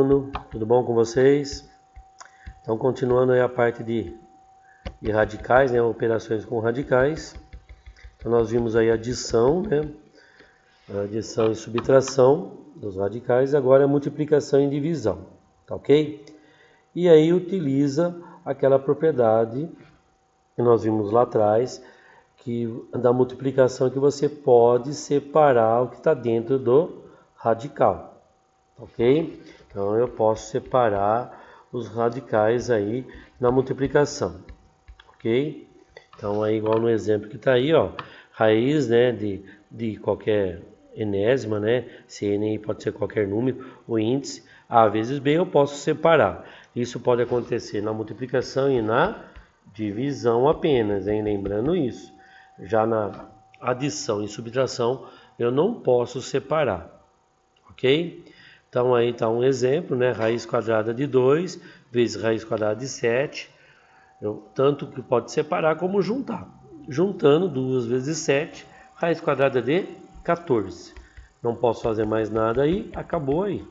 aluno, tudo bom com vocês? Então, continuando aí a parte de radicais, né, operações com radicais. Então, nós vimos aí adição, né, adição e subtração dos radicais, agora a multiplicação e divisão, tá ok? E aí utiliza aquela propriedade que nós vimos lá atrás, que da multiplicação, que você pode separar o que está dentro do radical. Ok? Então eu posso separar os radicais aí na multiplicação, ok? Então é igual no exemplo que está aí, ó, raiz, né, de qualquer enésima, né, se n pode ser qualquer número, o índice a vezes b eu posso separar. Isso pode acontecer na multiplicação e na divisão apenas, hein? Lembrando isso. Já na adição e subtração eu não posso separar, ok? Então aí está um exemplo, né? Raiz quadrada de 2 vezes raiz quadrada de 7. Tanto que pode separar como juntar. Juntando 2 vezes 7, raiz quadrada de 14. Não posso fazer mais nada aí, acabou aí.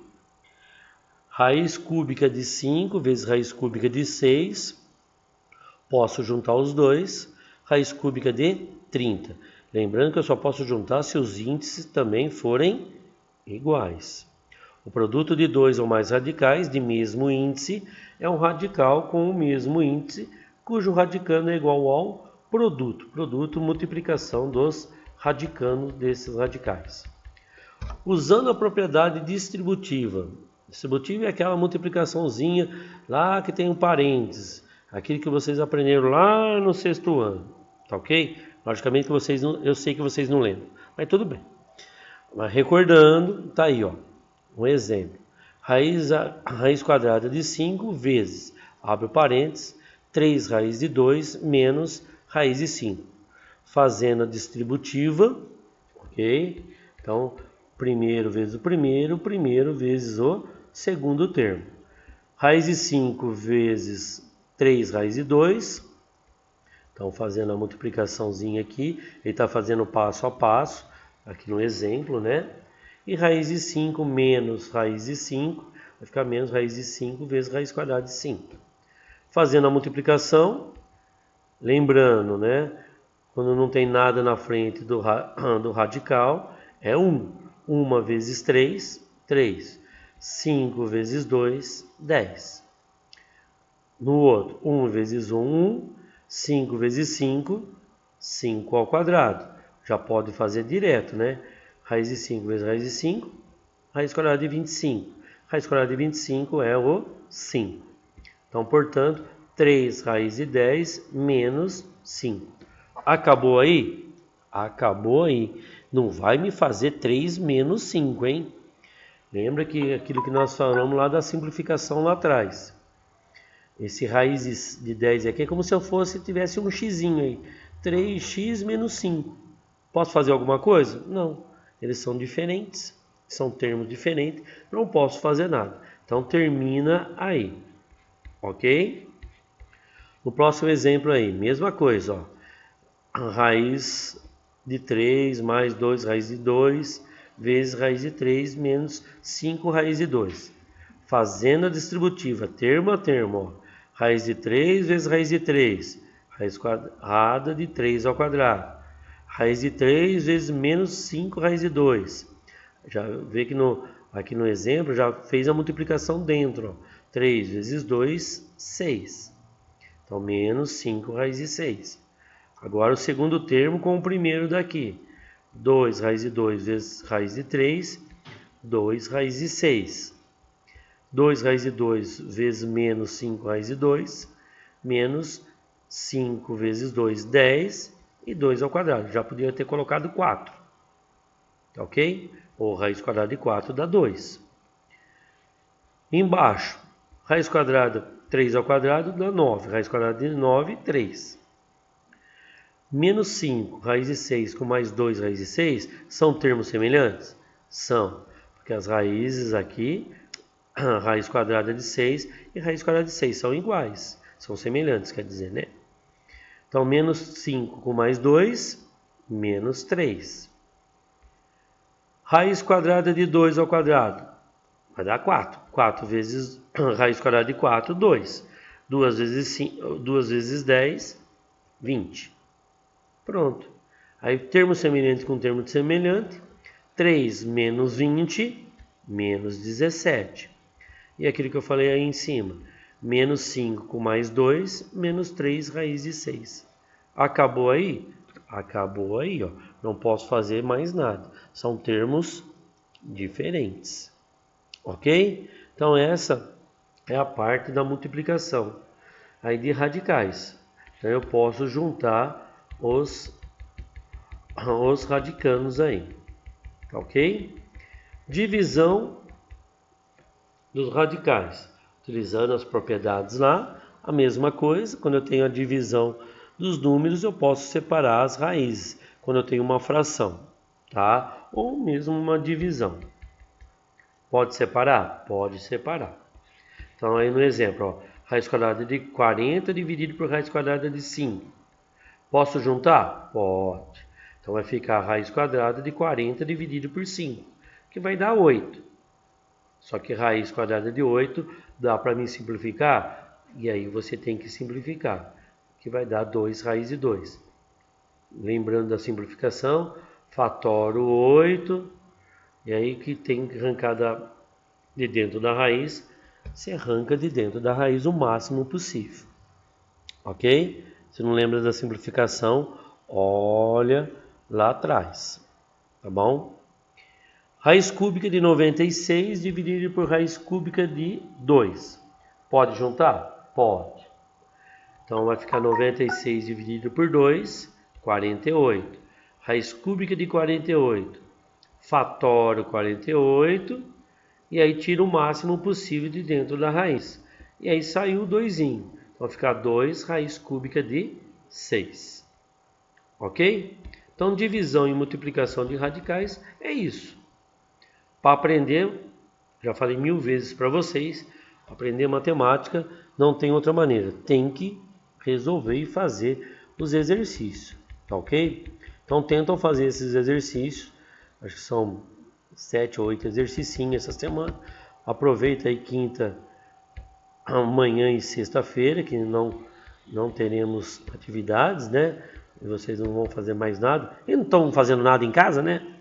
Raiz cúbica de 5 vezes raiz cúbica de 6. Posso juntar os dois. Raiz cúbica de 30. Lembrando que eu só posso juntar se os índices também forem iguais. O produto de dois ou mais radicais de mesmo índice é um radical com o mesmo índice, cujo radicando é igual ao produto. Produto, multiplicação dos radicanos desses radicais. Usando a propriedade distributiva. Distributiva é aquela multiplicaçãozinha lá que tem um parênteses. Aquilo que vocês aprenderam lá no 6º ano. Tá ok? Logicamente que eu sei que vocês não lembram, mas tudo bem. Mas recordando, tá aí, ó. Um exemplo, raiz quadrada de 5 vezes, abre o parênteses, 3 raiz de 2 menos raiz de 5. Fazendo a distributiva, ok? Então, primeiro vezes o primeiro vezes o segundo termo. Raiz de 5 vezes 3 raiz de 2. Então, fazendo a multiplicaçãozinha aqui, ele está fazendo passo a passo, aqui no exemplo, né? E raiz de 5 menos raiz de 5, vai ficar menos raiz de 5 vezes raiz quadrada de 5. Fazendo a multiplicação, lembrando, né? Quando não tem nada na frente do radical, é 1. 1 vezes 3, 3. 5 vezes 2, 10. No outro, 1 vezes 1, 1. 5 vezes 5, 5 ao quadrado. Já pode fazer direto, né? Raiz de 5 vezes raiz de 5, raiz quadrada de 25. Raiz quadrada de 25 é o 5. Então, portanto, 3 raiz de 10 menos 5. Acabou aí? Acabou aí. Não vai me fazer 3 menos 5, hein? Lembra que aquilo que nós falamos lá da simplificação lá atrás. Esse raiz de 10 aqui é como se eu tivesse um xzinho aí. 3x menos 5. Posso fazer alguma coisa? Não. Eles são diferentes, são termos diferentes, não posso fazer nada. Então termina aí, ok? No próximo exemplo aí, mesma coisa, ó. Raiz de 3 mais 2 raiz de 2 vezes raiz de 3 menos 5 raiz de 2. Fazendo a distributiva, termo a termo, ó. Raiz de 3 vezes raiz de 3, raiz quadrada de 3 ao quadrado. Raiz de 3 vezes menos 5 raiz de 2. Já vê que aqui no exemplo já fez a multiplicação dentro. Ó. 3 vezes 2, 6. Então, menos 5 raiz de 6. Agora o segundo termo com o primeiro daqui. 2 raiz de 2 vezes raiz de 3, 2 raiz de 6. 2 raiz de 2 vezes menos 5 raiz de 2, menos 5 vezes 2, 10. E 2 ao quadrado. Já podia ter colocado 4. Tá ok? Ou raiz quadrada de 4 dá 2. Embaixo, raiz quadrada 3 ao quadrado dá 9. Raiz quadrada de 9, 3. Menos 5, raiz de 6 com mais 2, raiz de 6, são termos semelhantes? São. Porque as raízes aqui, raiz quadrada de 6 e raiz quadrada de 6 são iguais. São semelhantes, quer dizer, né? Então, menos 5 com mais 2, menos 3. Raiz quadrada de 2 ao quadrado vai dar 4. 4 vezes raiz quadrada de 4, 2. 2 vezes 10, 20. Pronto. Aí termo semelhante com termo semelhante, 3 menos 20, menos 17. E aquilo que eu falei aí em cima, menos 5 com mais 2, menos 3 raiz de 6. Acabou aí? Acabou aí, ó. Não posso fazer mais nada. São termos diferentes. Ok? Então essa é a parte da multiplicação. Aí de radicais. Então eu posso juntar os radicanos aí. Ok? Divisão dos radicais. Utilizando as propriedades lá, a mesma coisa. Quando eu tenho a divisão dos números, eu posso separar as raízes. Quando eu tenho uma fração, tá? Ou mesmo uma divisão. Pode separar? Pode separar. Então aí no exemplo, ó, raiz quadrada de 40 dividido por raiz quadrada de 5. Posso juntar? Pode. Então vai ficar a raiz quadrada de 40 dividido por 5, que vai dar 8. Só que raiz quadrada de 8 dá para mim simplificar? E aí você tem que simplificar, que vai dar 2 raiz de 2. Lembrando da simplificação, fatoro 8, e aí que tem que arrancar de dentro da raiz, você arranca de dentro da raiz o máximo possível. Ok? Se não lembra da simplificação, olha lá atrás, tá bom? Raiz cúbica de 96 dividido por raiz cúbica de 2. Pode juntar? Pode. Então vai ficar 96 dividido por 2, 48. Raiz cúbica de 48. Fatório 48. E aí tira o máximo possível de dentro da raiz. E aí saiu o 2. Então vai ficar 2 raiz cúbica de 6. Ok? Então divisão e multiplicação de radicais é isso. Para aprender, já falei 1000 vezes para vocês, aprender matemática não tem outra maneira. Tem que resolver e fazer os exercícios, tá ok? Então tentam fazer esses exercícios, acho que são 7 ou 8 exercícios essa semana. Aproveita aí quinta, amanhã e sexta-feira, que não teremos atividades, né? E vocês não vão fazer mais nada. E não estão fazendo nada em casa, né?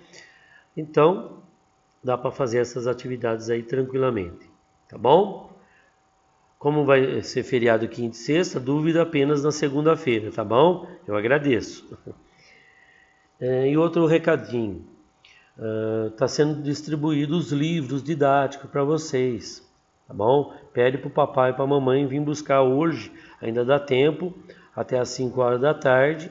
Então, dá para fazer essas atividades aí tranquilamente, tá bom? Como vai ser feriado quinta e sexta, dúvida apenas na segunda-feira, tá bom? Eu agradeço. E outro recadinho, está sendo distribuído os livros didáticos para vocês, tá bom? Pede para o papai e para a mamãe vir buscar hoje, ainda dá tempo, até às 5 horas da tarde,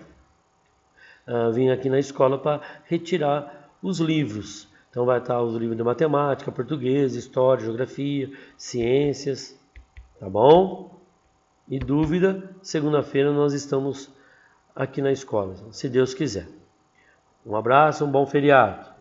vim aqui na escola para retirar os livros. Então vai estar os livros de matemática, português, história, geografia, ciências, tá bom? E dúvida, segunda-feira nós estamos aqui na escola, se Deus quiser. Um abraço, um bom feriado.